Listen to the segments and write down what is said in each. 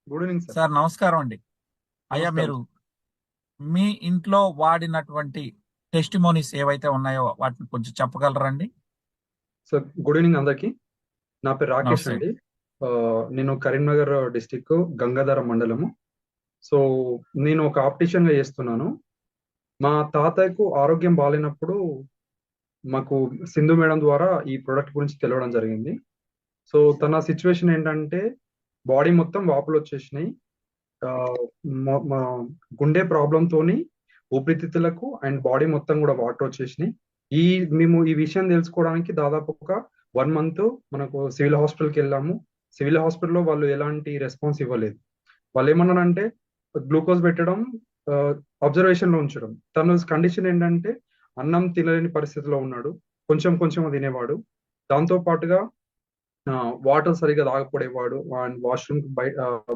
Good evening sir. Sir నమస్కారం అండి. అయ్యా నమస్కారం మీరు సార్. మీ ఇంట్లో వాడినటువంటి టెస్టిమోనీస్ ఏవైతే ఉన్నాయో వాటిని కొంచెం చెప్పగలరండి? సార్ గుడ్ ఈవినింగ్ అందరికి. నా పేరు రాకేష్ నమస్తే. అండి. నేను కరీంనగర్ డిస్టిక్ గంగాధర మండలము. సో నేను ఒక ఆప్టిషియన్ గా చేస్తున్నాను. మా తాతయ్యకు ఆరోగ్యం బాగాలేనప్పుడు మాకు సింధు మేడం ద్వారా ఈ ప్రొడక్ట్ గురించి తెలవడం జరిగింది. సో తన సిచ్యువేషన్ ఏంటంటే బాడీ మొత్తం వాపులు వచ్చేసినాయి. ఆ, గుండె ప్రాబ్లం తోని ఊపిరితిత్తులకు అండ్ బాడీ మొత్తం కూడా వాటర్ వచ్చేసినాయి. ఈ మేము ఈ విషయం తెలుసుకోవడానికి దాదాపు ఒక 1 మంత్ మనకు సివిల్ హాస్పిటల్కి వెళ్ళాము. సివిల్ హాస్పిటల్లో వాళ్ళు ఎలాంటి రెస్పాన్స్ ఇవ్వలేదు. వాళ్ళు ఏమన్నారంటే గ్లూకోజ్ పెట్టడం, అబ్జర్వేషన్ లో ఉంచడం. తన కండిషన్ ఏంటంటే అన్నం తినలేని పరిస్థితిలో ఉన్నాడు. కొంచెం కొంచెం తినేవాడు. దాంతో పాటుగా వాటర్ సరిగా తాగకపోయేవాడు అండ్ వాష్రూమ్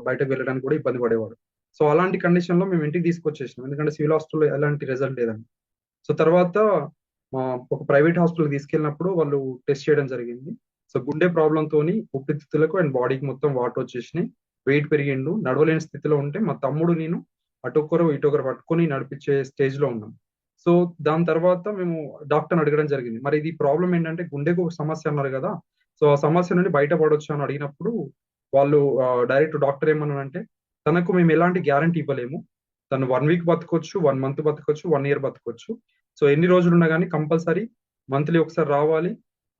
బయటకు వెళ్ళడానికి కూడా ఇబ్బంది పడేవాడు. సో అలాంటి కండిషన్ లో మేము ఇంటికి తీసుకొచ్చేసినాం, ఎందుకంటే సివిల్ హాస్పిటల్లో ఎలాంటి రిజల్ట్ లేదని. సో తర్వాత మా ఒక ప్రైవేట్ హాస్పిటల్ తీసుకెళ్ళినప్పుడు వాళ్ళు టెస్ట్ చేయడం జరిగింది. సో గుండె ప్రాబ్లం తోని ఊపిరితిత్తులకు అండ్ బాడీకి మొత్తం వాటర్ వచ్చేసినాయి. వెయిట్ పెరిగిండు, నడవలేని స్థితిలో ఉంటే మా తమ్ముడు నేను అటొకరు ఇటొకరు పట్టుకొని నడిపించే స్టేజ్ లో ఉన్నాం. సో దాని తర్వాత మేము డాక్టర్ని అడగడం జరిగింది, మరి ఇది ప్రాబ్లం ఏంటంటే గుండెకు ఒక సమస్య అన్నారు కదా, సో ఆ సమస్య నుండి బయటపడొచ్చు అని అడిగినప్పుడు వాళ్ళు డైరెక్ట్ డాక్టర్ ఏమన్నారంటే తనకు మేము ఎలాంటి గ్యారంటీ ఇవ్వలేము. తను 1 వీక్ బతకొచ్చు, 1 మంత్ బతకొచ్చు, 1 ఇయర్ బతకొచ్చు. సో ఎన్ని రోజులు ఉన్నా కానీ కంపల్సరీ మంత్లీ ఒకసారి రావాలి.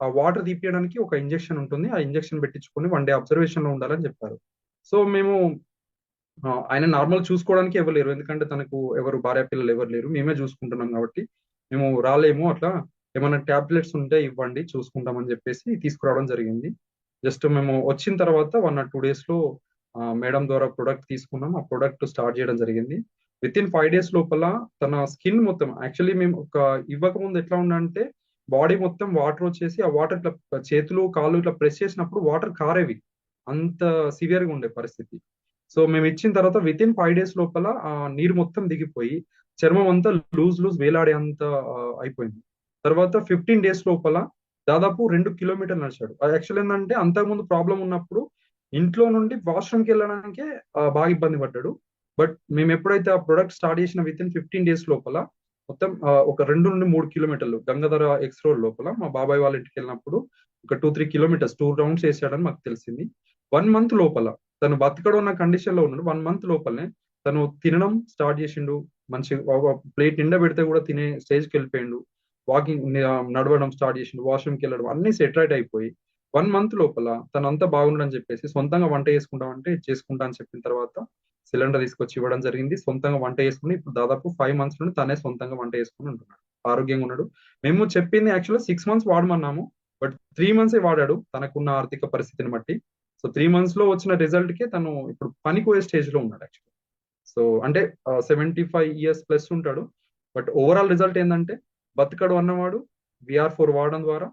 ఆ వాటర్ తీపియడానికి ఒక ఇంజెక్షన్ ఉంటుంది, ఆ ఇంజెక్షన్ పెట్టించుకొని 1 డే అబ్జర్వేషన్ లో ఉండాలని చెప్పారు. సో మేము ఆయన నార్మల్ చూసుకోవడానికి ఎవరు లేరు, ఎందుకంటే తనకు ఎవరు భార్య పిల్లలు ఎవరు లేరు, మేమే చూసుకుంటున్నాం కాబట్టి మేము రాలేము. అట్లా ఏమైనా టాబ్లెట్స్ ఉంటే ఇవ్వండి చూసుకుంటామని చెప్పేసి తీసుకురావడం జరిగింది. జస్ట్ మేము వచ్చిన తర్వాత 1 or 2 days లో మేడం ద్వారా ప్రొడక్ట్ తీసుకున్నాం. ఆ ప్రొడక్ట్ స్టార్ట్ చేయడం జరిగింది. విత్ ఇన్ 5 days లోపల తన స్కిన్ మొత్తం, యాక్చువల్లీ మేము ఒక ఇవ్వక ముందు ఎట్లా ఉండంటే బాడీ మొత్తం వాటర్ వచ్చేసి ఆ వాటర్ ఇట్లా చేతులు కాళ్ళు ఇట్లా ప్రెస్ చేసినప్పుడు వాటర్ కారేవి. అంత సివియర్ గా ఉండే పరిస్థితి. సో మేము ఇచ్చిన తర్వాత విత్ ఇన్ 5 days లోపల ఆ నీరు మొత్తం దిగిపోయి చర్మం అంతా లూజ్ లూజ్ వేలాడే అంత అయిపోయింది. తర్వాత 15 days లోపల దాదాపు 2 కిలోమీటర్లు నడిచాడు. అది యాక్చువల్ ఏంటంటే అంతకుముందు ప్రాబ్లం ఉన్నప్పుడు ఇంట్లో నుండి వాష్రూమ్కి వెళ్ళడానికే బాగా ఇబ్బంది పడ్డాడు. బట్ మేము ఎప్పుడైతే ఆ ప్రొడక్ట్ స్టార్ట్ చేసిన విత్ ఇన్ 15 days లోపల మొత్తం ఒక 2 నుండి 3 కిలోమీటర్లు గంగాధర ఎక్స్ రోడ్ లోపల మా బాబాయ్ వాళ్ళ ఇంటికి వెళ్ళినప్పుడు ఒక 2-3 కిలోమీటర్స్ 2 రౌండ్స్ వేసాడని మాకు తెలిసింది. 1 మంత్ లోపల తను బతకడం ఉన్న కండిషన్ లో ఉన్నాడు. 1 మంత్ లోపలనే తను తినడం స్టార్ట్ చేసిండు. మంచి ప్లేట్ నిండా పెడితే కూడా తినే స్టేజ్కి వెళ్ళిపోయిండు. వాకింగ్, నడవడం స్టార్ట్ చేసిండు, వాష్రూమ్కి వెళ్ళడం అన్ని సెటరైట్ అయిపోయి 1 మంత్ లోపల తనంతా బాగుండని చెప్పేసి సొంతంగా వంట చేసుకుంటామంటే చేసుకుంటా అని చెప్పిన తర్వాత సిలిండర్ తీసుకొచ్చి ఇవ్వడం జరిగింది. సొంతంగా వంట చేసుకుని ఇప్పుడు దాదాపు 5 months నుండి తనే సొంతంగా వంట చేసుకుని ఉంటున్నాడు, ఆరోగ్యంగా ఉన్నాడు. మేము చెప్పింది యాక్చువల్గా 6 months వాడమన్నాము, బట్ 3 months వాడాడు తనకున్న ఆర్థిక పరిస్థితిని బట్టి. సో 3 months లో వచ్చిన రిజల్ట్ కి తను ఇప్పుడు పనికి పోయే స్టేజ్ లో ఉన్నాడు యాక్చువల్లీ. సో అంటే 75 years ప్లస్ ఉంటాడు. బట్ ఓవరాల్ రిజల్ట్ ఏంటంటే బతకడు అన్నవాడు VR4 వాడడం ద్వారా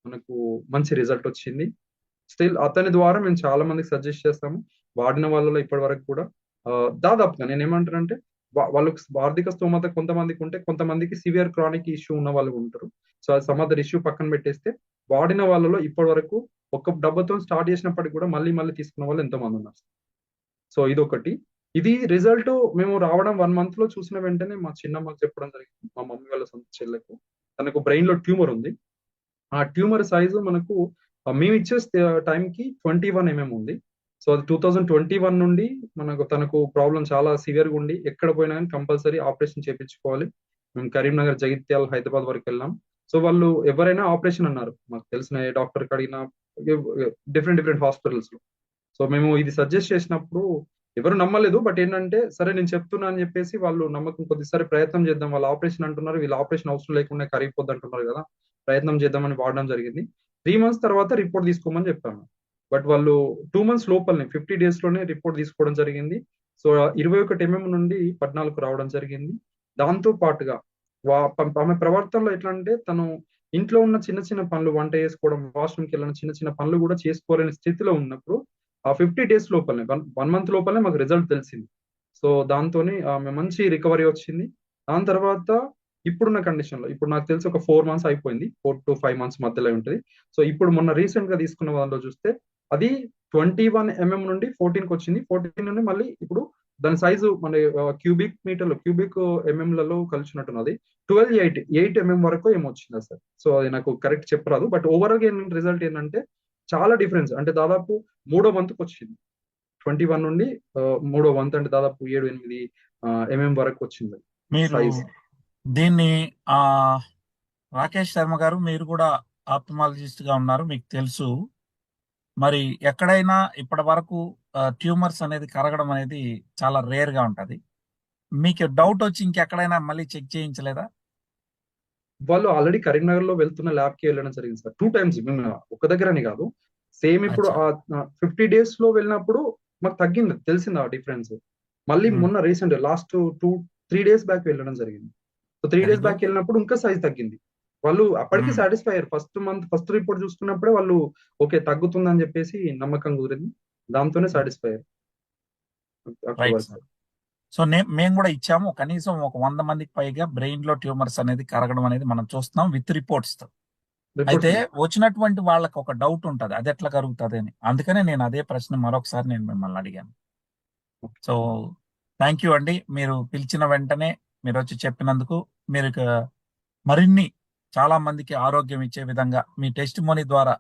మనకు మంచి రిజల్ట్ వచ్చింది. స్టిల్ అతని ద్వారా మేము చాలా మందికి సజెస్ట్ చేస్తాము. వాడిన వాళ్ళలో ఇప్పటి వరకు కూడా దాదాపుగా నేను ఏమంటానంటే వాళ్ళకి ఆర్థిక స్తోమత కొంతమందికి ఉంటే కొంతమందికి సివియర్ క్రానిక్ ఇష్యూ ఉన్న వాళ్ళు ఉంటారు. సో అది సమ్ అదర్ ఇష్యూ పక్కన పెట్టేస్తే వాడిన వాళ్ళలో ఇప్పటి వరకు ఒక డబ్బతో స్టార్ట్ చేసినప్పటికి కూడా మళ్ళీ మళ్ళీ తీసుకున్న వాళ్ళు ఎంతో మంది ఉన్నారు. సో ఇదొకటి. ఇది రిజల్ట్ మేము రావడం 1 month లో చూసిన వెంటనే మా చిన్నమ్మకి చెప్పడం జరిగింది, మా మమ్మీ వాళ్ళ సొంత చెల్లెకు. తనకు బ్రెయిన్ లో ట్యూమర్ ఉంది. ఆ ట్యూమర్ సైజు మనకు మేము ఇచ్చే టైంకి 21 mm ఉంది. సో అది 2021 నుండి మనకు తనకు ప్రాబ్లం చాలా సివియర్ గా ఉండి ఎక్కడ పోయినా కానీ కంపల్సరీ ఆపరేషన్ చేయించుకోవాలి. మేము కరీంనగర్, జగిత్యాల, హైదరాబాద్ వరకు వెళ్ళాం. సో వాళ్ళు ఎవరైనా ఆపరేషన్ అన్నారు, మాకు తెలిసిన ఏ డాక్టర్ అడిగినా డిఫరెంట్ డిఫరెంట్ హాస్పిటల్స్ లో. సో మేము ఇది సజెస్ట్ చేసినప్పుడు ఎవరు నమ్మలేదు. బట్ ఏంటంటే సరే నేను చెప్తున్నా అని చెప్పేసి వాళ్ళు నమ్మకం కొద్దిసారి ప్రయత్నం చేద్దాం, వాళ్ళు ఆపరేషన్ అంటున్నారు, వీళ్ళు ఆపరేషన్ అవసరం లేకుండా కరిగిపోద్ది అంటున్నారు కదా, ప్రయత్నం చేద్దామని వాడడం జరిగింది. 3 months తర్వాత రిపోర్ట్ తీసుకోమని చెప్పాను. బట్ వాళ్ళు 2 months లోపలనే 50 days లోనే రిపోర్ట్ తీసుకోవడం జరిగింది. సో 21 mm నుండి 14 రావడం జరిగింది. దాంతో పాటుగా ఆమె ప్రవర్తనలో ఎట్లా అంటే తను ఇంట్లో ఉన్న చిన్న చిన్న పనులు, వంట చేసుకోవడం, వాష్రూమ్కి వెళ్ళిన చిన్న చిన్న పనులు కూడా చేసుకోలేని స్థితిలో ఉన్నప్పుడు ఆ 50 days లోపలనే 1 month లోపలనే మాకు రిజల్ట్ తెలిసింది. సో దాంతోనే ఆమె మంచి రికవరీ వచ్చింది. దాని తర్వాత ఇప్పుడున్న కండిషన్ లో ఇప్పుడు నాకు తెలిసి ఒక 4 months అయిపోయింది, 4 to 5 months మధ్యలో ఉంటుంది. సో ఇప్పుడు మొన్న రీసెంట్ గా తీసుకున్న వాళ్ళలో చూస్తే అది 21 mm నుండి 14కి వచ్చింది. 14 నుండి మళ్ళీ ఇప్పుడు దాని సైజు మన క్యూబిక్ ఎంఎంలలో కలిసినట్టున్నది. 8 mm వరకు ఏమో వచ్చింది సార్. సో అది నాకు కరెక్ట్ చెప్పరాదు. బట్ ఓవరాల్ గా రిజల్ట్ ఏంటంటే చాలా డిఫరెన్స్, అంటే దాదాపు మూడో వంతుకు వచ్చింది. 21 నుండి మూడో వంతు, అంటే దాదాపు 7-8 వరకు వచ్చింది మీరు సైజ్. దీన్ని ఆ రాకేష్ శర్మ గారు, మీరు కూడా ఆప్థమాలజిస్ట్ గా ఉన్నారు, మీకు తెలుసు. మరి ఎక్కడైనా ఇప్పటి వరకు ట్యూమర్స్ అనేది కరగడం అనేది చాలా రేర్ గా ఉంటది. మీకు డౌట్ వచ్చి ఇంకెక్కడైనా మళ్ళీ చెక్ చేయించలేదా? వాళ్ళు ఆల్రెడీ కరీంనగర్ లో వెళ్తున్న ల్యాబ్ కి వెళ్ళడం జరిగింది సార్ 2 times. మేము ఒక దగ్గరని కాదు, సేమ్ ఇప్పుడు అచ్చా. 50 days లో వెళ్ళినప్పుడు మాకు తగ్గింది, తెలిసింది ఆ డిఫరెన్స్. మళ్ళీ ఉమ్, మొన్న రీసెంట్ లాస్ట్ 3 days బ్యాక్ వెళ్ళడం జరిగింది. So 3 very days good. Back వెళ్ళినప్పుడు ఇంకా సైజ్ తగ్గింది. వాళ్ళు అప్పటికి ఉమ్, సాటిస్ఫై అయ్యారు. ఫస్ట్ రిపోర్ట్ చూసుకున్నప్పుడే వాళ్ళు ఓకే తగ్గుతుందని చెప్పేసి నమ్మకం కుదిరింది. దాంతోనే సాటిస్ఫై అయ్యారు అక్కడి రైట్ వరకు. సార్. సో మేము కూడా ఇచ్చాము, కనీసం ఒక 100 మందికి పైగా బ్రెయిన్ లో ట్యూమర్స్ అనేది కరగడం అనేది మనం చూస్తున్నాం విత్ రిపోర్ట్స్ తో. రిపోర్ట్స్ అయితే ఉన్నాయి. వచ్చినటువంటి వాళ్ళకి ఒక డౌట్ ఉంటది, అది ఎట్లా కరుగుతుంది అని. అందుకనే నేను అదే ప్రశ్న మరొకసారి నేను మిమ్మల్ని అడిగాను. సో థ్యాంక్ యూ అండి, మీరు పిలిచిన వెంటనే మీరు వచ్చి చెప్పినందుకు. మీరు ఇక మరిన్ని చాలా మందికి ఆరోగ్యం ఇచ్చే విధంగా మీ టెస్ట్ మనీ ద్వారా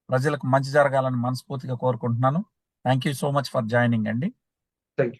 ప్రజలకు మంచి జరగాలని మనస్ఫూర్తిగా కోరుకుంటున్నాను. Thank you so much for joining అండి. Thank you.